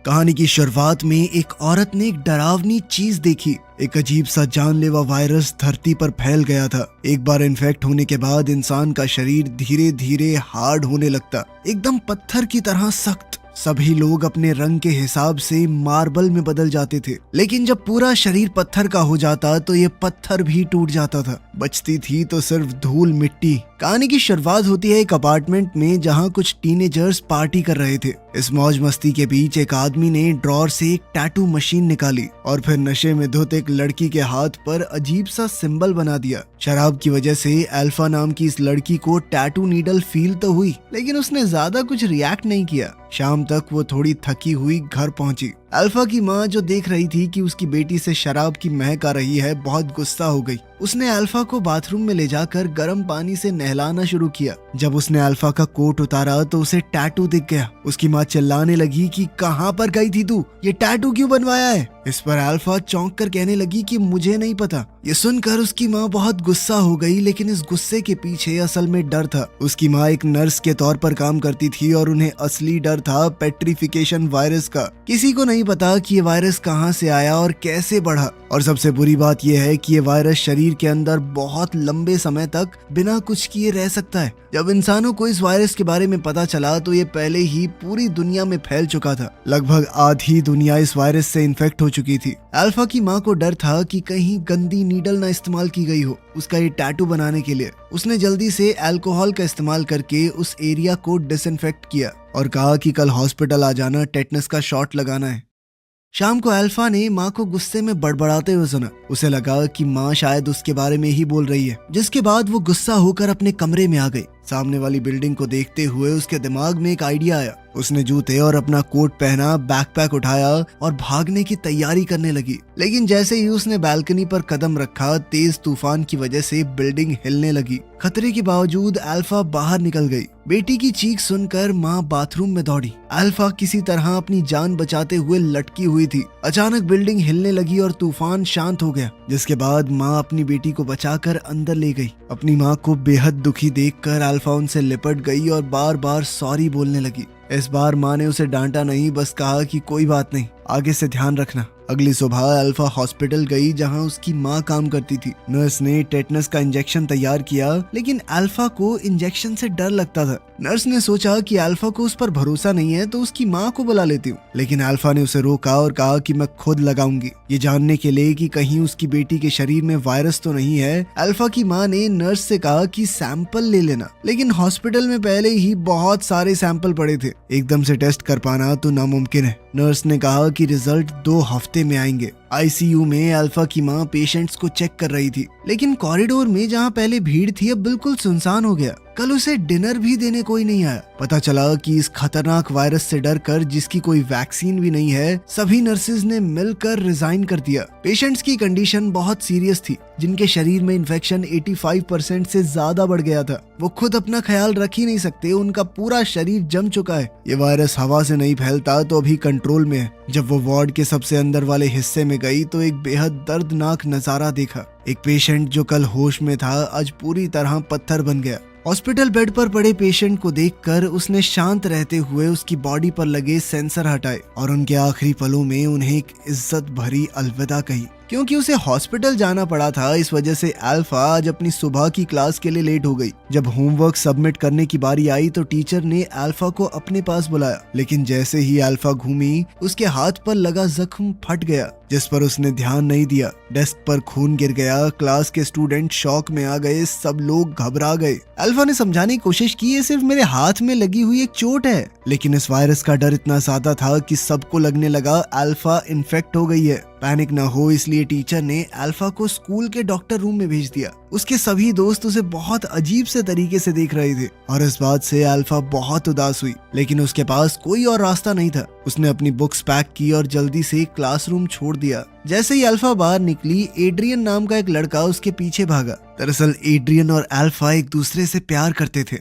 कहानी की शुरुआत में एक औरत ने एक डरावनी चीज देखी। एक अजीब सा जानलेवा वायरस धरती पर फैल गया था। एक बार इन्फेक्ट होने के बाद इंसान का शरीर धीरे धीरे हार्ड होने लगता, एकदम पत्थर की तरह सख्त। सभी लोग अपने रंग के हिसाब से मार्बल में बदल जाते थे, लेकिन जब पूरा शरीर पत्थर का हो जाता तो ये पत्थर भी टूट जाता था। बचती थी तो सिर्फ धूल मिट्टी। कहानी की शुरुआत होती है एक अपार्टमेंट में, जहां कुछ टीनेजर्स पार्टी कर रहे थे। इस मौज मस्ती के बीच एक आदमी ने ड्रॉर से एक टैटू मशीन निकाली और फिर नशे में धुत एक लड़की के हाथ पर अजीब सा सिंबल बना दिया। शराब की वजह से अल्फा नाम की इस लड़की को टैटू नीडल फील तो हुई, लेकिन उसने ज्यादा कुछ रिएक्ट नहीं किया। शाम तक वो थोड़ी थकी हुई घर पहुंची। अल्फा की माँ, जो देख रही थी कि उसकी बेटी से शराब की महक आ रही है, बहुत गुस्सा हो गई। उसने अल्फा को बाथरूम में ले जाकर गर्म पानी से नहलाना शुरू किया। जब उसने अल्फा का कोट उतारा तो उसे टैटू दिख गया। उसकी माँ चिल्लाने लगी कि कहाँ पर गई थी तू, ये टैटू क्यों बनवाया है। इस पर अल्फा चौंक कर कहने लगी कि मुझे नहीं पता। ये सुनकर उसकी माँ बहुत गुस्सा हो गई, लेकिन इस गुस्से के पीछे असल में डर था। उसकी माँ एक नर्स के तौर पर काम करती थी और उन्हें असली डर था पेट्रिफिकेशन वायरस का। किसी को नहीं पता कि ये वायरस कहाँ से आया और कैसे बढ़ा, और सबसे बुरी बात यह है कि ये वायरस शरीर के अंदर बहुत लंबे समय तक बिना कुछ किए रह सकता है। जब इंसानों को इस वायरस के बारे में पता चला तो ये पहले ही पूरी दुनिया में फैल चुका था। लगभग आधी दुनिया इस वायरस से इन्फेक्ट हो चुकी थी। अल्फा की माँ को डर था कि कहीं गंदी नीडल ना इस्तेमाल की गई हो उसका ये टैटू बनाने के लिए। उसने जल्दी से अल्कोहल का इस्तेमाल करके उस एरिया को डिसइंफेक्ट किया और कहा कि कल हॉस्पिटल आ जाना, टेटनस का शॉट लगाना है। शाम को अल्फा ने माँ को गुस्से में बड़बड़ाते हुए सुना। उसे लगा कि माँ शायद उसके बारे में ही बोल रही है, जिसके बाद वो गुस्सा होकर अपने कमरे में आ गई। सामने वाली बिल्डिंग को देखते हुए उसके दिमाग में एक आइडिया आया। उसने जूते और अपना कोट पहना, बैकपैक उठाया और भागने की तैयारी करने लगी। लेकिन जैसे ही उसने बालकनी पर कदम रखा, तेज तूफान की वजह से बिल्डिंग हिलने लगी। खतरे के बावजूद अल्फा बाहर निकल गई। बेटी की चीख सुनकर माँ बाथरूम में दौड़ी। अल्फा किसी तरह अपनी जान बचाते हुए लटकी हुई थी। अचानक बिल्डिंग हिलने लगी और तूफान शांत हो गया, जिसके बाद माँ अपनी बेटी को बचाकर अंदर ले गई। अपनी माँ को बेहद दुखी देखकर अल्फा उनसे लिपट गई और बार बार सॉरी बोलने लगी। इस बार माँ ने उसे डांटा नहीं, बस कहा कि कोई बात नहीं, आगे से ध्यान रखना। अगली सुबह अल्फा हॉस्पिटल गई, जहां उसकी माँ काम करती थी। नर्स ने टेटनस का इंजेक्शन तैयार किया, लेकिन अल्फा को इंजेक्शन से डर लगता था। नर्स ने सोचा कि अल्फा को उस पर भरोसा नहीं है तो उसकी माँ को बुला लेती हूँ, लेकिन अल्फा ने उसे रोका और कहा कि मैं खुद लगाऊंगी, ये जानने के लिए कि कहीं उसकी बेटी के शरीर में वायरस तो नहीं है। अल्फा की माँ ने नर्स से कहा कि सैंपल ले लेना, लेकिन हॉस्पिटल में पहले ही बहुत सारे सैंपल पड़े थे, एकदम से टेस्ट कर पाना तो नामुमकिन है। नर्स ने कहा कि रिजल्ट 2 हफ्ते में आएंगे। आईसीयू में अल्फा की माँ पेशेंट्स को चेक कर रही थी, लेकिन कॉरिडोर में जहाँ पहले भीड़ थी अब बिल्कुल सुनसान हो गया। कल उसे डिनर भी देने कोई नहीं आया। पता चला कि इस खतरनाक वायरस से डरकर, जिसकी कोई वैक्सीन भी नहीं है, सभी नर्सेज ने मिलकर रिजाइन कर दिया। पेशेंट्स की कंडीशन बहुत सीरियस थी, जिनके शरीर में इन्फेक्शन 85% से ज्यादा बढ़ गया था। वो खुद अपना ख्याल रख ही नहीं सकते, उनका पूरा शरीर जम चुका है। ये वायरस हवा से नहीं फैलता तो अभी कंट्रोल में है। जब वो वार्ड के सबसे अंदर वाले हिस्से में गई तो एक बेहद दर्दनाक नजारा देखा। एक पेशेंट जो कल होश में था आज पूरी तरह पत्थर बन गया। हॉस्पिटल बेड पर पड़े पेशेंट को देखकर उसने शांत रहते हुए उसकी बॉडी पर लगे सेंसर हटाए और उनके आखिरी पलों में उन्हें एक इज्जत भरी अलविदा कही। क्योंकि उसे हॉस्पिटल जाना पड़ा था, इस वजह से अल्फा आज अपनी सुबह की क्लास के लिए लेट हो गई। जब होमवर्क सबमिट करने की बारी आई तो टीचर ने अल्फा को अपने पास बुलाया, लेकिन जैसे ही अल्फा घूमी उसके हाथ पर लगा जख्म फट गया, जिस पर उसने ध्यान नहीं दिया। डेस्क पर खून गिर गया। क्लास के स्टूडेंट शॉक में आ गए, सब लोग घबरा गए। अल्फा ने समझाने की कोशिश की, ये सिर्फ मेरे हाथ में लगी हुई एक चोट है, लेकिन इस वायरस का डर इतना ज्यादा था कि सबको लगने लगा अल्फा इन्फेक्ट हो गई है। पैनिक न हो इसलिए टीचर ने अल्फा को स्कूल के डॉक्टर रूम में भेज दिया। उसके सभी दोस्त उसे बहुत अजीब से तरीके से देख रहे थे और इस बात से अल्फा बहुत उदास हुई, लेकिन उसके पास कोई और रास्ता नहीं था। उसने अपनी बुक्स पैक की और जल्दी से क्लासरूम छोड़ दिया। जैसे ही अल्फा बाहर निकली, एड्रियन नाम का एक लड़का उसके पीछे भागा। दरअसल एड्रियन और अल्फा एक दूसरे से प्यार करते थे।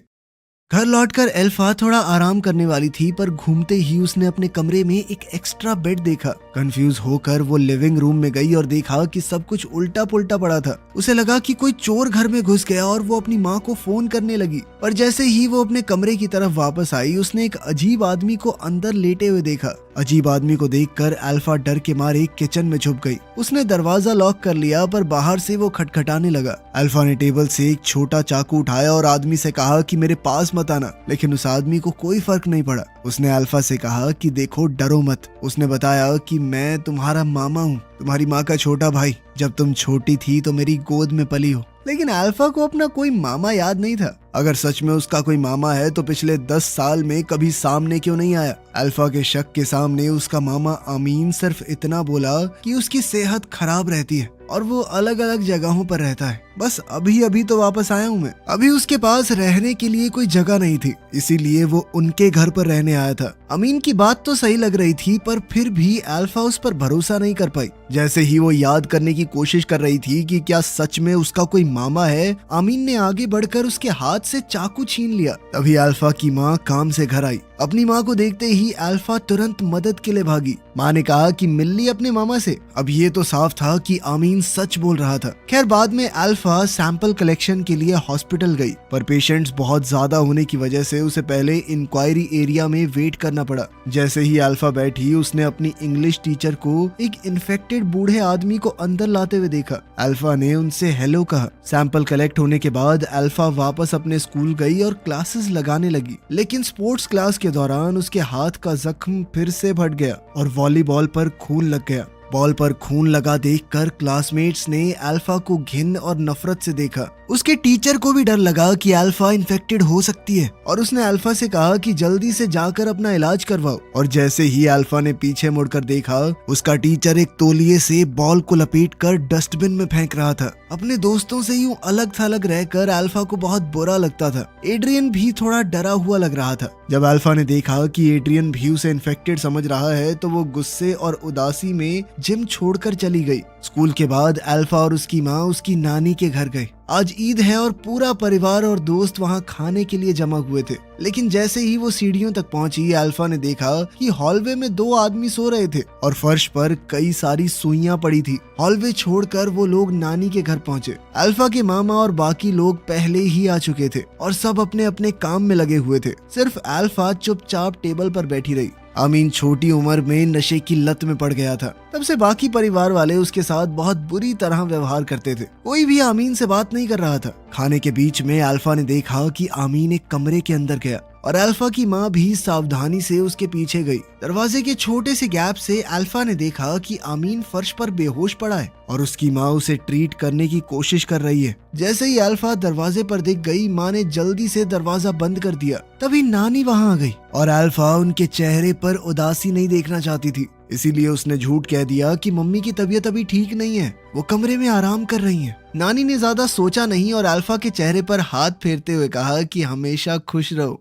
घर लौटकर अल्फा थोड़ा आराम करने वाली थी, पर घूमते ही उसने अपने कमरे में एक एक्स्ट्रा बेड देखा। कंफ्यूज होकर वो लिविंग रूम में गई और देखा कि सब कुछ उल्टा पुल्टा पड़ा था। उसे लगा कि कोई चोर घर में घुस गया और वो अपनी माँ को फोन करने लगी। पर जैसे ही वो अपने कमरे की तरफ वापस आई, उसने एक अजीब आदमी को अंदर लेटे हुए देखा। अजीब आदमी को देखकर अल्फा डर के मारे किचन में छुप गई। उसने दरवाजा लॉक कर लिया, पर बाहर से वो खटखटाने लगा। अल्फा ने टेबल से एक छोटा चाकू उठाया और आदमी से कहा कि मेरे पास मत आना, लेकिन उस आदमी को कोई फर्क नहीं पड़ा। उसने अल्फा से कहा कि देखो, डरो मत। उसने बताया कि मैं तुम्हारा मामा हूँ, तुम्हारी माँ का छोटा भाई। जब तुम छोटी थी तो मेरी गोद में पली हो। लेकिन अल्फा को अपना कोई मामा याद नहीं था। अगर सच में उसका कोई मामा है तो पिछले 10 साल में कभी सामने क्यों नहीं आया? अल्फा के शक के सामने उसका मामा अमीन सिर्फ इतना बोला कि उसकी सेहत खराब रहती है और वो अलग अलग जगहों पर रहता है। बस अभी अभी तो वापस आया हूँ मैं। अभी उसके पास रहने के लिए कोई जगह नहीं थी, इसीलिए वो उनके घर पर रहने आया था। अमीन की बात तो सही लग रही थी, पर फिर भी अल्फा उस पर भरोसा नहीं कर पाई। जैसे ही वो याद करने की कोशिश कर रही थी कि क्या सच में उसका कोई मामा है, अमीन ने आगे बढ़कर उसके हाथ से चाकू छीन लिया। तभी अल्फा की माँ काम से घर आई। अपनी माँ को देखते ही अल्फा तुरंत मदद के लिए भागी। माँ ने कहा कि मिल ली अपने मामा से। अब ये तो साफ था कि अमीन सच बोल रहा था। खैर, बाद में अल्फा सैंपल कलेक्शन के लिए हॉस्पिटल गई, पर पेशेंट्स बहुत ज्यादा होने की वजह से उसे पहले इंक्वायरी एरिया में वेट करना पड़ा। जैसे ही अल्फा बैठी, उसने अपनी इंग्लिश टीचर को एक इन्फेक्टेड बूढ़े आदमी को अंदर लाते हुए देखा। अल्फा ने उनसे हेलो कहा। सैंपल कलेक्ट होने के बाद अल्फा वापस अपने स्कूल गई और क्लासेस लगाने लगी। लेकिन स्पोर्ट्स क्लास के दौरान उसके हाथ का जख्म फिर से फट गया और वॉलीबॉल पर खून लग गया। बॉल पर खून लगा देखकर क्लासमेट्स ने अल्फा को घिन और नफरत से देखा। उसके टीचर को भी डर लगा कि अल्फा इन्फेक्टेड हो सकती है और उसने अल्फा से कहा कि जल्दी से जाकर अपना इलाज करवाओ। और जैसे ही अल्फा ने पीछे मुड़कर देखा, उसका टीचर एक तौलिए से बॉल को लपेटकर डस्टबिन में फेंक रहा था। अपने दोस्तों से यूं अलग थलग रहकर अल्फा को बहुत बुरा लगता था। एड्रियन भी थोड़ा डरा हुआ लग रहा था। जब अल्फा ने देखा कि एड्रियन भी उसे इन्फेक्टेड समझ रहा है, तो वो गुस्से और उदासी में जिम छोड़कर चली गई। स्कूल के बाद अल्फा और उसकी माँ उसकी नानी के घर गए। आज ईद है और पूरा परिवार और दोस्त वहाँ खाने के लिए जमा हुए थे। लेकिन जैसे ही वो सीढ़ियों तक पहुंची, अल्फा ने देखा कि हॉलवे में 2 आदमी सो रहे थे और फर्श पर कई सारी सुइयां पड़ी थी। हॉलवे छोड़कर वो लोग नानी के घर पहुंचे। अल्फा के मामा और बाकी लोग पहले ही आ चुके थे और सब अपने अपने काम में लगे हुए थे। सिर्फ अल्फा चुपचाप टेबल पर बैठी रही। अमीन छोटी उम्र में नशे की लत में पड़ गया था। तब से बाकी परिवार वाले उसके साथ बहुत बुरी तरह व्यवहार करते थे। कोई भी आमीन से बात नहीं कर रहा था। खाने के बीच में अल्फा ने देखा कि आमीन एक कमरे के अंदर गया और अल्फा की माँ भी सावधानी से उसके पीछे गई। दरवाजे के छोटे से गैप से अल्फा ने देखा कि आमीन फर्श पर बेहोश पड़ा है और उसकी माँ उसे ट्रीट करने की कोशिश कर रही है। जैसे ही अल्फा दरवाजे पर दिख गई, माँ ने जल्दी से दरवाजा बंद कर दिया। तभी नानी वहाँ आ गई और अल्फा उनके चेहरे पर उदासी नहीं देखना चाहती थी, इसीलिए उसने झूठ कह दिया कि मम्मी की तबीयत अभी ठीक नहीं है, वो कमरे में आराम कर रही हैं। नानी ने ज्यादा सोचा नहीं और अल्फा के चेहरे पर हाथ फेरते हुए कहा कि हमेशा खुश रहो।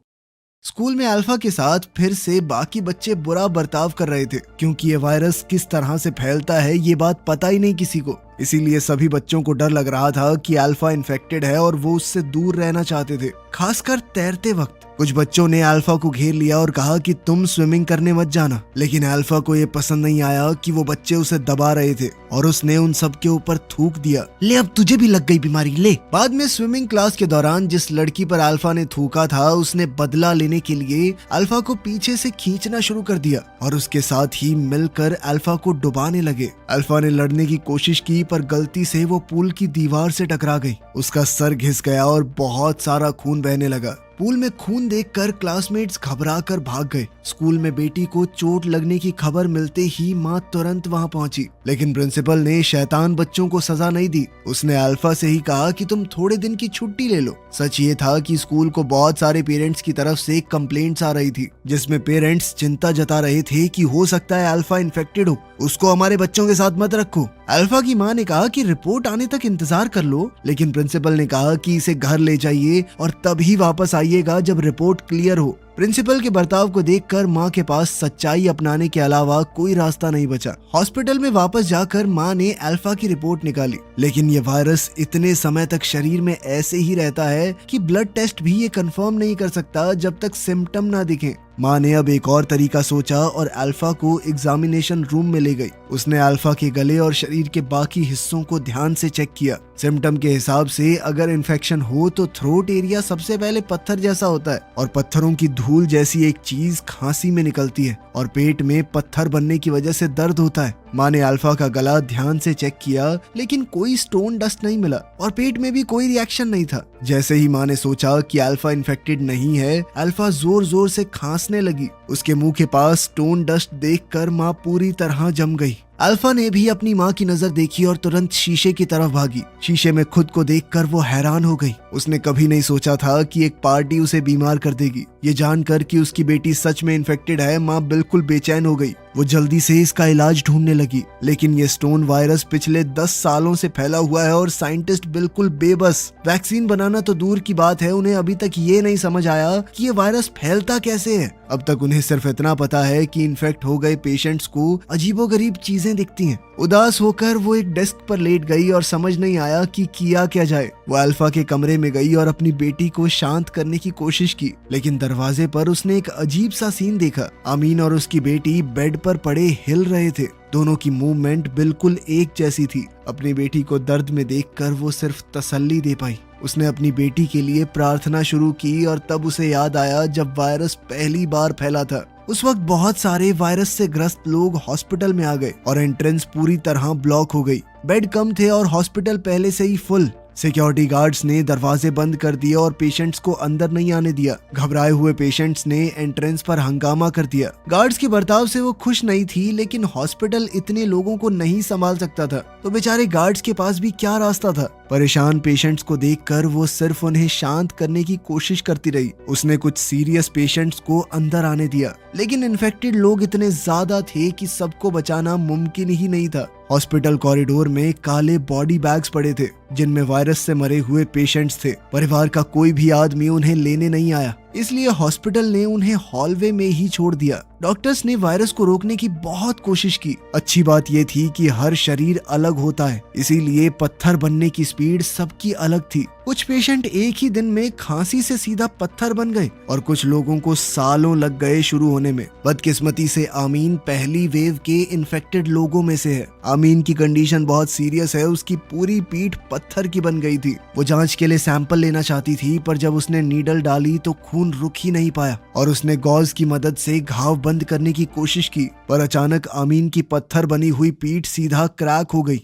स्कूल में अल्फा के साथ फिर से बाकी बच्चे बुरा बर्ताव कर रहे थे, क्योंकि ये वायरस किस तरह से फैलता है ये बात पता ही नहीं किसी को। इसीलिए सभी बच्चों को डर लग रहा था कि अल्फा इन्फेक्टेड है और वो उससे दूर रहना चाहते थे, खासकर तैरते वक्त। कुछ बच्चों ने अल्फा को घेर लिया और कहा कि तुम स्विमिंग करने मत जाना, लेकिन अल्फा को ये पसंद नहीं आया कि वो बच्चे उसे दबा रहे थे और उसने उन सब के ऊपर थूक दिया, ले अब तुझे भी लग गई बीमारी, ले। बाद में स्विमिंग क्लास के दौरान जिस लड़की पर अल्फा ने थूका था, उसने बदला लेने के लिए अल्फा को पीछे से खींचना शुरू कर दिया और उसके साथ ही मिलकर अल्फा को डुबाने लगे। अल्फा ने लड़ने की कोशिश की, पर गलती से वो पूल की दीवार से टकरा गई। उसका सर घिस गया और बहुत सारा खून बहने लगा। पूल में खून देखकर क्लासमेट्स घबराकर भाग गए। स्कूल में बेटी को चोट लगने की खबर मिलते ही माँ तुरंत वहाँ पहुंची, लेकिन प्रिंसिपल ने शैतान बच्चों को सजा नहीं दी। उसने अल्फा से ही कहा कि तुम थोड़े दिन की छुट्टी ले लो। सच ये था कि स्कूल को बहुत सारे पेरेंट्स की तरफ से कंप्लेंट्स आ रही थी, जिसमें पेरेंट्स चिंता जता रहे थे कि हो सकता है अल्फा इन्फेक्टेड हो, उसको हमारे बच्चों के साथ मत रखो। अल्फा की माँ ने कहा कि रिपोर्ट आने तक इंतजार कर लो, लेकिन प्रिंसिपल ने कहा कि इसे घर ले जाइए और तभी वापस आइएगा जब रिपोर्ट क्लियर हो। प्रिंसिपल के बर्ताव को देखकर माँ के पास सच्चाई अपनाने के अलावा कोई रास्ता नहीं बचा। हॉस्पिटल में वापस जाकर माँ ने अल्फा की रिपोर्ट निकाली, लेकिन ये वायरस इतने समय तक शरीर में ऐसे ही रहता है कि ब्लड टेस्ट भी ये कंफर्म नहीं कर सकता जब तक सिम्टम ना दिखें। माँ ने अब एक और तरीका सोचा और अल्फा को एग्जामिनेशन रूम में ले गई। उसने अल्फा के गले और शरीर के बाकी हिस्सों को ध्यान से चेक किया। सिम्टम के हिसाब से अगर इन्फेक्शन हो तो थ्रोट एरिया सबसे पहले पत्थर जैसा होता है और पत्थरों की धूल जैसी एक चीज खांसी में निकलती है और पेट में पत्थर बनने की वजह से दर्द होता है। माँ ने अल्फा का गला ध्यान से चेक किया लेकिन कोई स्टोन डस्ट नहीं मिला और पेट में भी कोई रिएक्शन नहीं था। जैसे ही माँ ने सोचा कि अल्फा इन्फेक्टेड नहीं है, अल्फा जोर जोर से खांसने लगी। उसके मुंह के पास स्टोन डस्ट देखकर माँ पूरी तरह जम गई। अल्फा ने भी अपनी माँ की नजर देखी और तुरंत शीशे की तरफ भागी। शीशे में खुद को देखकर वो हैरान हो गई। उसने कभी नहीं सोचा था कि एक पार्टी उसे बीमार कर देगी। ये जानकर कि उसकी बेटी सच में इन्फेक्टेड है, माँ बिल्कुल बेचैन हो गई। वो जल्दी से इसका इलाज ढूंढने लगी, लेकिन ये स्टोन वायरस पिछले 10 सालों से फैला हुआ है और साइंटिस्ट बिल्कुल बेबस। वैक्सीन बनाना तो दूर की बात है, उन्हें अभी तक ये नहीं समझ आया कि ये वायरस फैलता कैसे है। अब तक उन्हें सिर्फ इतना पता है कि इन्फेक्ट हो गए पेशेंट्स को अजीबोगरीब चीजें दिखती हैं। उदास होकर वो एक डेस्क पर लेट गई और समझ नहीं आया कि किया क्या जाए। वो अल्फा के कमरे में गई और अपनी बेटी को शांत करने की कोशिश की, लेकिन दरवाजे पर उसने एक अजीब सा सीन देखा। आमीन और उसकी बेटी बेड पर पड़े हिल रहे थे। दोनों की मूवमेंट बिल्कुल एक जैसी थी। अपनी बेटी को दर्द में देखकर वो सिर्फ तसल्ली दे पाई। उसने अपनी बेटी के लिए प्रार्थना शुरू की और तब उसे याद आया जब वायरस पहली बार फैला था। उस वक्त बहुत सारे वायरस से ग्रस्त लोग हॉस्पिटल में आ गए और एंट्रेंस पूरी तरह ब्लॉक हो गई। बेड कम थे और हॉस्पिटल पहले से ही फुल। सिक्योरिटी गार्ड्स ने दरवाजे बंद कर दिए और पेशेंट्स को अंदर नहीं आने दिया। घबराए हुए पेशेंट्स ने एंट्रेंस पर हंगामा कर दिया। गार्ड्स के बर्ताव से वो खुश नहीं थी, लेकिन हॉस्पिटल इतने लोगों को नहीं संभाल सकता था, तो बेचारे गार्ड्स के पास भी क्या रास्ता था। परेशान पेशेंट्स को देखकर वो सिर्फ उन्हें शांत करने की कोशिश करती रही। उसने कुछ सीरियस पेशेंट्स को अंदर आने दिया, लेकिन इन्फेक्टेड लोग इतने ज्यादा थे कि सबको बचाना मुमकिन ही नहीं था। हॉस्पिटल कॉरिडोर में काले बॉडी बैग्स पड़े थे जिनमें वायरस से मरे हुए पेशेंट्स थे। परिवार का कोई भी आदमी उन्हें लेने नहीं आया, इसलिए हॉस्पिटल ने उन्हें हॉलवे में ही छोड़ दिया। डॉक्टर्स ने वायरस को रोकने की बहुत कोशिश की। अच्छी बात यह थी कि हर शरीर अलग होता है, इसीलिए पत्थर बनने की स्पीड सबकी अलग थी। कुछ पेशेंट एक ही दिन में खांसी से सीधा पत्थर बन गए और कुछ लोगों को सालों लग गए शुरू होने में। बदकिस्मती से आमीन पहली वेव के इन्फेक्टेड लोगों में से है। आमीन की कंडीशन बहुत सीरियस है, उसकी पूरी पीठ पत्थर की बन गई थी। वो जांच के लिए सैंपल लेना चाहती थी, पर जब उसने नीडल डाली तो खून रुक ही नहीं पाया और उसने गॉज की मदद से घाव बंद करने की कोशिश की, पर अचानक आमीन की पत्थर बनी हुई पीठ सीधा क्रैक हो गई।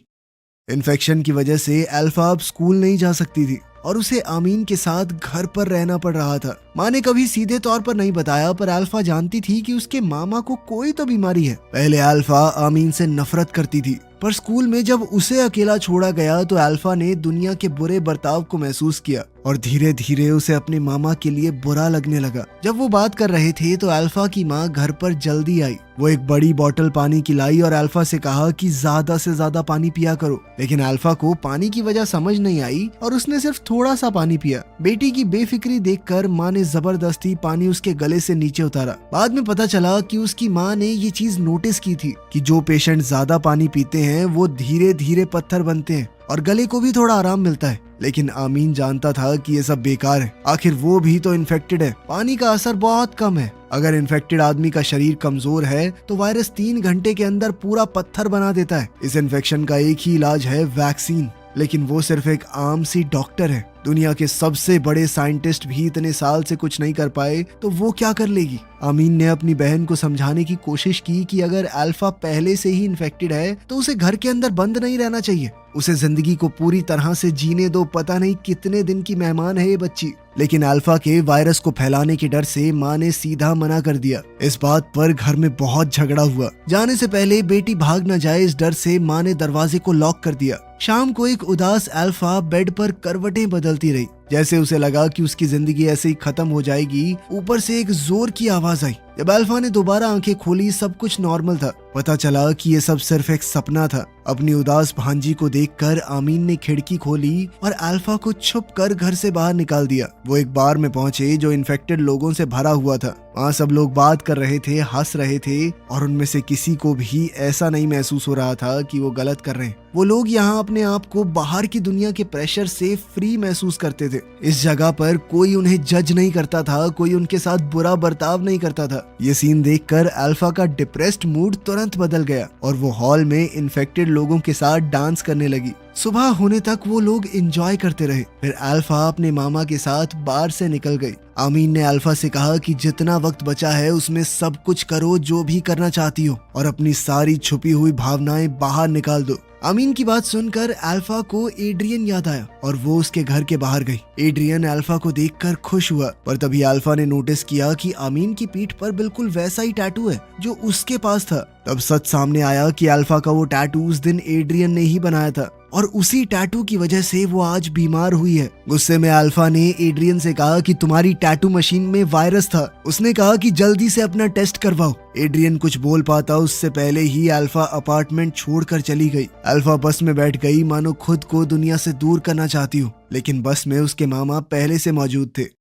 इन्फेक्शन की वजह से अल्फा अब स्कूल नहीं जा सकती थी और उसे आमीन के साथ घर पर रहना पड़ रहा था। माँ ने कभी सीधे तौर पर नहीं बताया, पर अल्फा जानती थी कि उसके मामा को कोई तो बीमारी है। पहले अल्फा आमीन से नफरत करती थी, पर स्कूल में जब उसे अकेला छोड़ा गया तो अल्फा ने दुनिया के बुरे बर्ताव को महसूस किया और धीरे धीरे उसे अपने मामा के लिए बुरा लगने लगा। जब वो बात कर रहे थे तो अल्फा की माँ घर पर जल्दी आई। वो एक बड़ी बोतल पानी की लाई और अल्फा से कहा कि ज्यादा से ज्यादा पानी पिया करो, लेकिन अल्फा को पानी की वजह समझ नहीं आई और उसने सिर्फ थोड़ा सा पानी पिया। बेटी की बेफिक्री देखकर माँ ने जबरदस्ती पानी उसके गले से नीचे उतारा। बाद में पता चला कि उसकी माँ ने ये चीज नोटिस की थी कि जो पेशेंट ज्यादा पानी पीते हैं वो धीरे धीरे पत्थर बनते हैं और गले को भी थोड़ा आराम मिलता है। लेकिन आमीन जानता था कि ये सब बेकार है, आखिर वो भी तो इन्फेक्टेड है। पानी का असर बहुत कम है। अगर इन्फेक्टेड आदमी का शरीर कमजोर है तो वायरस 3 घंटे के अंदर पूरा पत्थर बना देता है। इस इन्फेक्शन का एक ही इलाज है, वैक्सीन, लेकिन वो सिर्फ एक आम सी डॉक्टर है। दुनिया के सबसे बड़े साइंटिस्ट भी इतने साल से कुछ नहीं कर पाए तो वो क्या कर लेगी। आमीन ने अपनी बहन को समझाने की कोशिश की कि अगर अल्फा पहले से ही इन्फेक्टेड है तो उसे घर के अंदर बंद नहीं रहना चाहिए, उसे जिंदगी को पूरी तरह से जीने दो। पता नहीं कितने दिन की मेहमान है ये बच्ची। लेकिन अल्फा के वायरस को फैलाने के डर से माँ ने सीधा मना कर दिया। इस बात पर घर में बहुत झगड़ा हुआ। जाने से पहले बेटी भाग न जाए, इस डर से माँ ने दरवाजे को लॉक कर दिया। शाम को एक उदास अल्फा बेड पर करवटें बदलती रही, जैसे उसे लगा कि उसकी जिंदगी ऐसे ही खत्म हो जाएगी। ऊपर से एक जोर की आवाज आई। जब अल्फा ने दोबारा आंखें खोली सब कुछ नॉर्मल था। पता चला कि ये सब सिर्फ एक सपना था। अपनी उदास भांजी को देखकर आमीन ने खिड़की खोली और अल्फा को छुप कर घर से बाहर निकाल दिया। वो एक बार में पहुंचे जो इन्फेक्टेड लोगों से भरा हुआ था। वहाँ सब लोग बात कर रहे थे, हंस रहे थे और उनमें से किसी को भी ऐसा नहीं महसूस हो रहा था कि वो गलत कर रहे हैं। वो लोग यहाँ अपने आप को बाहर की दुनिया के प्रेशर से फ्री महसूस करते थे। इस जगह पर कोई उन्हें जज नहीं करता था, कोई उनके साथ बुरा बर्ताव नहीं करता था। ये सीन देखकर अल्फा का डिप्रेस्ड मूड तुरंत बदल गया और वो हॉल में इन्फेक्टेड लोगों के साथ डांस करने लगी। सुबह होने तक वो लोग एंजॉय करते रहे। फिर अल्फा अपने मामा के साथ बार से निकल गई। आमीन ने अल्फा से कहा कि जितना वक्त बचा है उसमें सब कुछ करो जो भी करना चाहती हो और अपनी सारी छुपी हुई भावनाएं बाहर निकाल दो। आमीन की बात सुनकर अल्फा को एड्रियन याद आया और वो उसके घर के बाहर गई। एड्रियन अल्फा को देखकर खुश हुआ, पर तभी अल्फा ने नोटिस किया कि आमीन की पीठ पर बिल्कुल वैसा ही टैटू है जो उसके पास था। तब सच सामने आया कि अल्फा का वो टैटू उस दिन एड्रियन ने ही बनाया था और उसी टैटू की वजह से वो आज बीमार हुई है। गुस्से में अल्फा ने एड्रियन से कहा कि तुम्हारी टैटू मशीन में वायरस था। उसने कहा कि जल्दी से अपना टेस्ट करवाओ। एड्रियन कुछ बोल पाता उससे पहले ही अल्फा अपार्टमेंट छोड़कर चली गई। अल्फा बस में बैठ गई मानो खुद को दुनिया से दूर करना चाहती हो, लेकिन बस में उसके मामा पहले से मौजूद थे।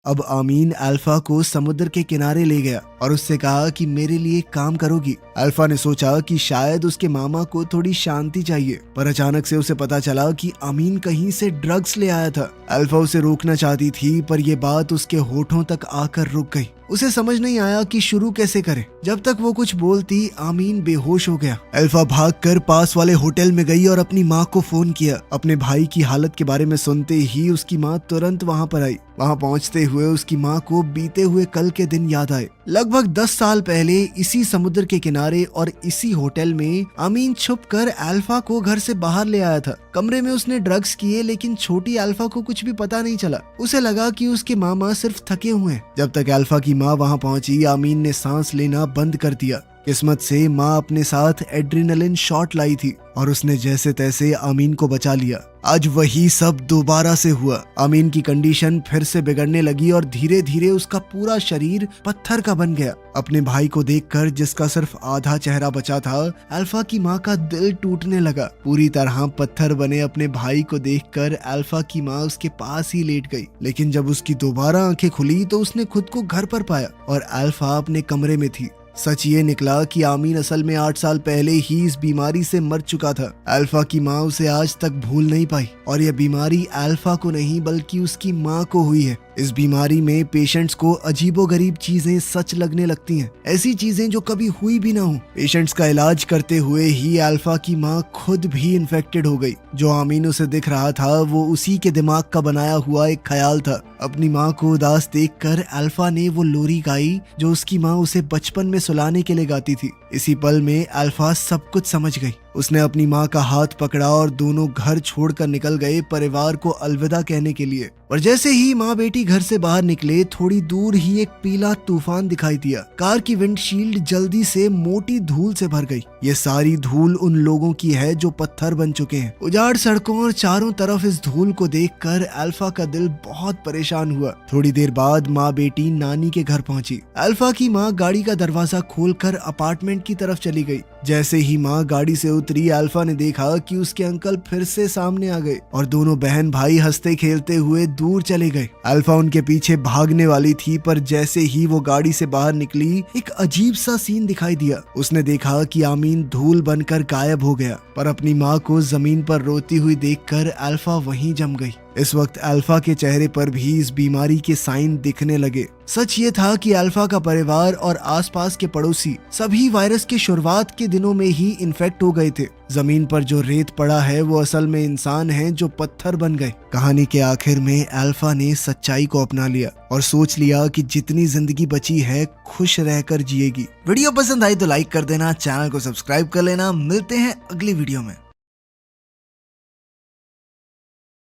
अब आमीन अल्फा को समुद्र के किनारे ले गया और उससे कहा कि मेरे लिए काम करोगी। अल्फा ने सोचा कि शायद उसके मामा को थोड़ी शांति चाहिए, पर अचानक से उसे पता चला कि आमीन कहीं से ड्रग्स ले आया था। अल्फा उसे रोकना चाहती थी, पर यह बात उसके होठों तक आकर रुक गई। उसे समझ नहीं आया कि शुरू कैसे करे। जब तक वो कुछ बोलती आमीन बेहोश हो गया। अल्फा भागकर पास वाले होटल में गई और अपनी माँ को फोन किया। अपने भाई की हालत के बारे में सुनते ही उसकी माँ तुरंत वहाँ पर आई। वहाँ पहुँचते हुए उसकी माँ को बीते हुए कल के दिन याद आए। लगभग 10 साल पहले इसी समुद्र के किनारे और इसी होटल में आमीन छुपकर अल्फा को घर से बाहर ले आया था। कमरे में उसने ड्रग्स किए, लेकिन छोटी अल्फा को कुछ भी पता नहीं चला। उसे लगा कि उसके मामा सिर्फ थके हुए हैं। जब तक अल्फा की माँ वहाँ पहुंची, आमीन ने सांस लेना बंद कर दिया। किस्मत से माँ अपने साथ एड्रेनलिन शॉट लाई थी और उसने जैसे तैसे आमीन को बचा लिया। आज वही सब दोबारा से हुआ। आमीन की कंडीशन फिर से बिगड़ने लगी और धीरे धीरे उसका पूरा शरीर पत्थर का बन गया। अपने भाई को देखकर, जिसका सिर्फ आधा चेहरा बचा था, अल्फा की माँ का दिल टूटने लगा। पूरी तरह पत्थर बने अपने भाई को देखकर अल्फा की माँ उसके पास ही लेट गई। लेकिन जब उसकी दोबारा आंखें खुली तो उसने खुद को घर पर पाया और अल्फा अपने कमरे में थी। सच ये निकला कि आमीन असल में 8 साल पहले ही इस बीमारी से मर चुका था। अल्फा की माँ उसे आज तक भूल नहीं पाई और यह बीमारी अल्फा को नहीं बल्कि उसकी माँ को हुई है। इस बीमारी में पेशेंट्स को अजीबोगरीब चीजें सच लगने लगती हैं, ऐसी चीजें जो कभी हुई भी ना हो। पेशेंट्स का इलाज करते हुए ही अल्फा की माँ खुद भी इन्फेक्टेड हो गई। जो आमीन उसे दिख रहा था वो उसी के दिमाग का बनाया हुआ एक ख्याल था। अपनी माँ को उदास देखकर अल्फा ने वो लोरी गाई जो उसकी माँ उसे बचपन में सुलाने के लिए गाती थी। इसी पल में अल्फा सब कुछ समझ गई। उसने अपनी माँ का हाथ पकड़ा और दोनों घर छोड़कर निकल गए परिवार को अलविदा कहने के लिए। और जैसे ही माँ बेटी घर से बाहर निकले, थोड़ी दूर ही एक पीला तूफान दिखाई दिया। कार की विंडशील्ड जल्दी से मोटी धूल से भर गई। ये सारी धूल उन लोगों की है जो पत्थर बन चुके हैं। उजाड़ सड़कों और चारों तरफ इस धूल को देखकर अल्फा का दिल बहुत परेशान हुआ। थोड़ी देर बाद माँ बेटी नानी के घर पहुंची। अल्फा की माँ गाड़ी का दरवाजा खोलकर अपार्टमेंट की तरफ चली गई। जैसे ही माँ गाड़ी से उतरी, अल्फा ने देखा कि उसके अंकल फिर से सामने आ गए और दोनों बहन भाई हंसते खेलते हुए दूर चले गए। अल्फा उनके पीछे भागने वाली थी, पर जैसे ही वो गाड़ी से बाहर निकली, एक अजीब सा सीन दिखाई दिया। उसने देखा कि आमीन धूल बनकर गायब हो गया, पर अपनी माँ को जमीन पर रोती हुई देखकर अल्फा वहीं जम गई। इस वक्त अल्फा के चेहरे पर भी इस बीमारी के साइन दिखने लगे। सच ये था कि अल्फा का परिवार और आसपास के पड़ोसी सभी वायरस के शुरुआत के दिनों में ही इन्फेक्ट हो गए थे। जमीन पर जो रेत पड़ा है वो असल में इंसान हैं जो पत्थर बन गए। कहानी के आखिर में अल्फा ने सच्चाई को अपना लिया और सोच लिया कि जितनी जिंदगी बची है खुश रहकर जिएगी। वीडियो पसंद आई तो लाइक कर देना, चैनल को सब्सक्राइब कर लेना। मिलते हैं अगली वीडियो में।